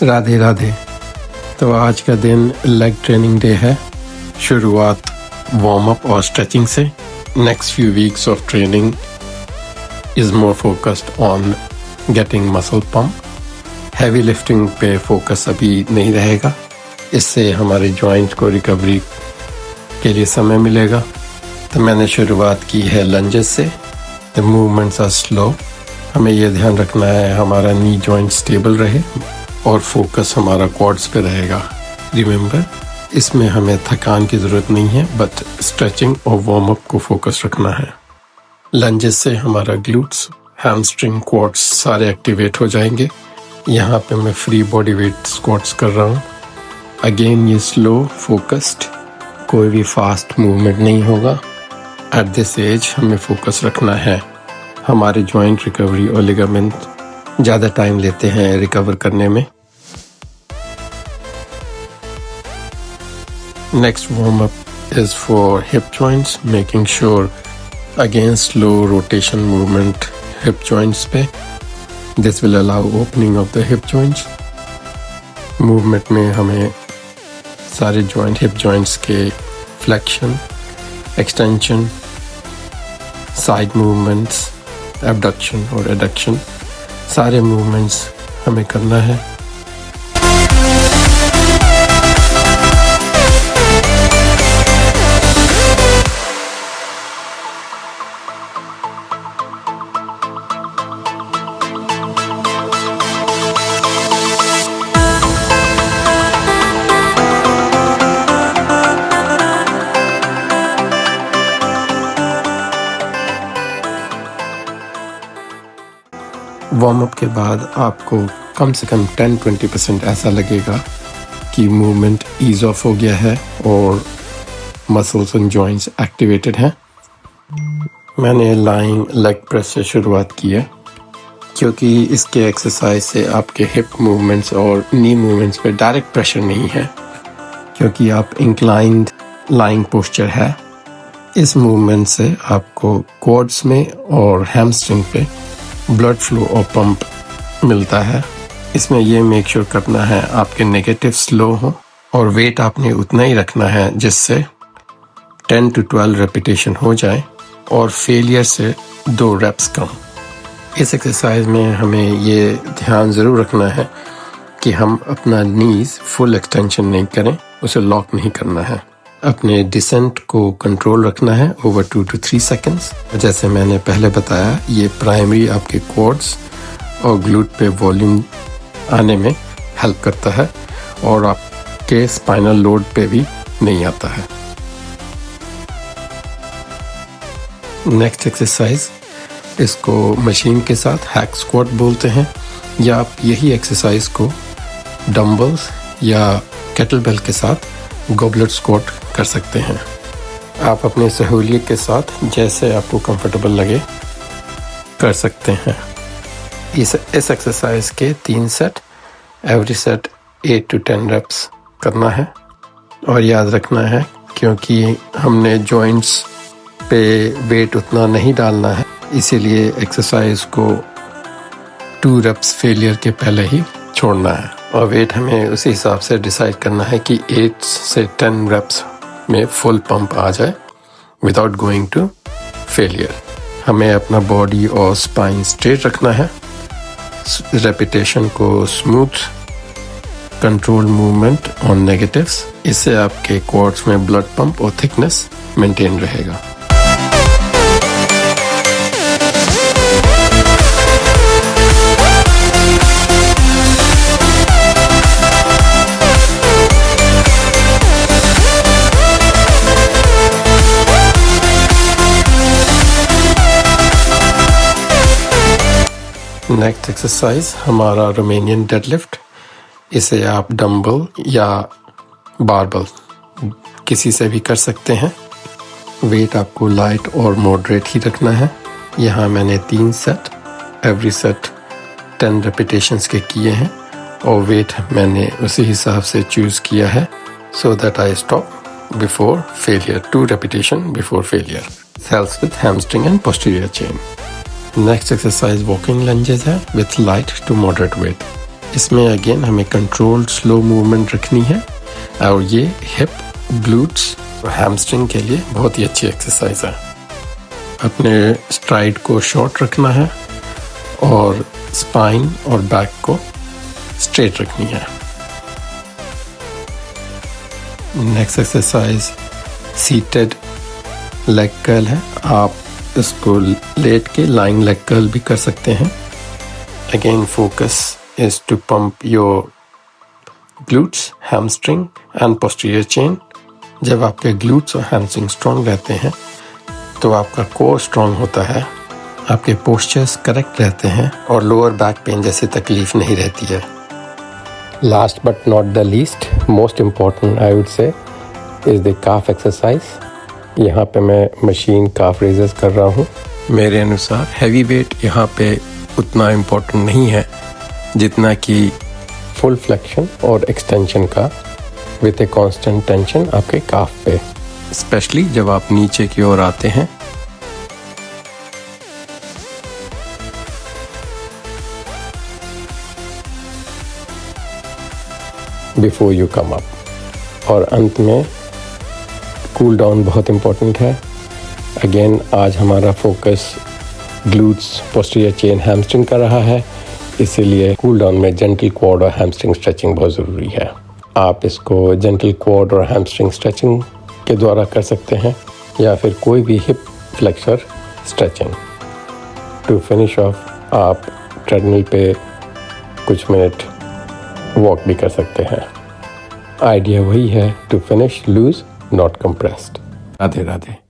राधे राधे। तो आज का दिन लेग ट्रेनिंग डे है। शुरुआत वार्म अप और स्ट्रेचिंग से। Next few weeks of training is more focused on getting muscle pump. Heavy lifting पे फोकस अभी नहीं रहेगा, इससे हमारे जॉइंट को रिकवरी के लिए समय मिलेगा। तो मैंने शुरुआत की है लंजेस से। The movements are slow. हमें यह ध्यान रखना है हमारा नी जॉइंट स्टेबल रहे और फोकस हमारा क्वाड्स पे रहेगा। रिमेंबर, इसमें हमें थकान की ज़रूरत नहीं है, बट स्ट्रेचिंग और वार्म अप को फोकस रखना है। लंजेस से हमारा ग्लूट्स, हैमस्ट्रिंग, क्वाड्स सारे एक्टिवेट हो जाएंगे। यहाँ पे मैं फ्री बॉडी वेट स्क्वाट्स कर रहा हूँ। अगेन ये स्लो फोकस्ड, कोई भी फास्ट मूवमेंट नहीं होगा। एट दिस एज हमें फोकस रखना है। हमारे जॉइंट रिकवरी और लिगामेंट ज़्यादा टाइम लेते हैं रिकवर करने में। Next warm up is for hip joints, making sure again slow rotation movement hip joints पे। This will allow opening of the hip joints. Movement में हमें सारे जॉइंट, हिप जॉइंट्स के flexion, extension, side movements, abduction और adduction, सारे movements हमें करना है। वार्म अप के बाद आपको कम से कम 10-20% ऐसा लगेगा कि मूवमेंट ईज ऑफ हो गया है और मसल्स एंड जॉइंट्स एक्टिवेटेड हैं। मैंने लाइंग लेग प्रेस से शुरुआत की है, क्योंकि इसके एक्सरसाइज से आपके हिप मूवमेंट्स और नी मूवमेंट्स पे डायरेक्ट प्रेशर नहीं है, क्योंकि आप इंक्लाइंड लाइंग पोस्चर है। इस मूवमेंट से आपको क्वाड्स में और हैमस्ट्रिंग पे ब्लड फ्लो और पंप मिलता है। इसमें ये मेक श्योर करना है आपके नेगेटिव स्लो हो और वेट आपने उतना ही रखना है जिससे 10 to 12 रेपिटेशन हो जाए और फेलियर से 2 रेप्स कम। इस एक्सरसाइज में हमें ये ध्यान ज़रूर रखना है कि हम अपना नीज फुल एक्सटेंशन नहीं करें, उसे लॉक नहीं करना है। अपने डिसेंट को कंट्रोल रखना है ओवर 2 to 3 सेकेंड्स। जैसे मैंने पहले बताया, ये प्राइमरी आपके क्वाड्स और ग्लूट पे वॉल्यूम आने में हेल्प करता है और आपके स्पाइनल लोड पे भी नहीं आता है। नेक्स्ट एक्सरसाइज, इसको मशीन के साथ हैक स्क्वाट बोलते हैं, या आप यही एक्सरसाइज को डंबल्स या केटलबेल के साथ गॉबलेट स्क्वाट कर सकते हैं। आप अपने सहूलियत के साथ जैसे आपको कंफर्टेबल लगे कर सकते हैं। इस एक्सरसाइज के 3 set, every set 8 to 10 reps करना है। और याद रखना है, क्योंकि हमने जॉइंट्स पे वेट उतना नहीं डालना है, इसीलिए एक्सरसाइज को 2 रेप्स फेलियर के पहले ही छोड़ना है। और वेट हमें उसी हिसाब से डिसाइड करना है कि 8 से 10 रेप्स में फुल पंप आ जाए विदाउट गोइंग टू फेलियर। हमें अपना बॉडी और स्पाइन स्ट्रेट रखना है। रेपिटेशन को smooth, control movement on negatives, इससे आपके क्वाड्स में ब्लड पंप और थिकनेस मेंटेन रहेगा। नेक्स्ट एक्सरसाइज हमारा रोमेनियन डेडलिफ्ट। इसे आप डंबल या बारबल किसी से भी कर सकते हैं। वेट आपको लाइट और मॉडरेट ही रखना है। यहाँ मैंने 3 सेट, एवरी सेट 10 रेपिटेशंस के किए हैं और वेट मैंने उसी हिसाब से चूज़ किया है, so that I stop before failure. 2 repetition before failure. Helps with hamstring and posterior chain. Next exercise walking lunges है with light to moderate weight. इसमें अगेन हमें कंट्रोल्ड स्लो मूवमेंट रखनी है और ये हिप, ग्लूट्स और हैमस्ट्रिंग के लिए बहुत ही अच्छी एक्सरसाइज है। अपने स्ट्राइड को शॉर्ट रखना है और स्पाइन और बैक को स्ट्रेट रखनी है। Next exercise seated leg curl है। आप इसको लेट के लाइंग लेग कर्ल भी कर सकते हैं। Again focus is to pump your glutes, hamstring and posterior chain. जब आपके ग्लूट्स और हैमस्ट्रिंग स्ट्रॉन्ग रहते हैं तो आपका कोर स्ट्रॉन्ग होता है, आपके पोस्चर्स करेक्ट रहते हैं और लोअर बैक पेन जैसी तकलीफ नहीं रहती है। Last but not the least, most important I would say is the calf exercise. यहाँ पे मैं मशीन काफ रेजर्स कर रहा हूँ। मेरे अनुसार हैवी वेट यहाँ पे उतना इम्पोर्टेंट नहीं है जितना कि फुल फ्लेक्शन और एक्सटेंशन का विथ ए कांस्टेंट टेंशन आपके काफ पे, स्पेशली जब आप नीचे की ओर आते हैं। Before you come up. और अंत में कूल डाउन बहुत इम्पोर्टेंट है। अगेन आज हमारा focus glutes, posterior chain, hamstring का रहा है, इसीलिए कूल डाउन में जेंटल क्वाड और हैमस्ट्रिंग स्ट्रेचिंग बहुत ज़रूरी है। आप इसको जेंटल क्वाड और हैमस्ट्रिंग स्ट्रेचिंग के द्वारा कर सकते हैं या फिर कोई भी hip flexor stretching. To finish off आप ट्रेडमिल पे कुछ मिनट वॉक भी कर सकते हैं। आइडिया वही है, to finish loose not compressed. Radhe Radhe.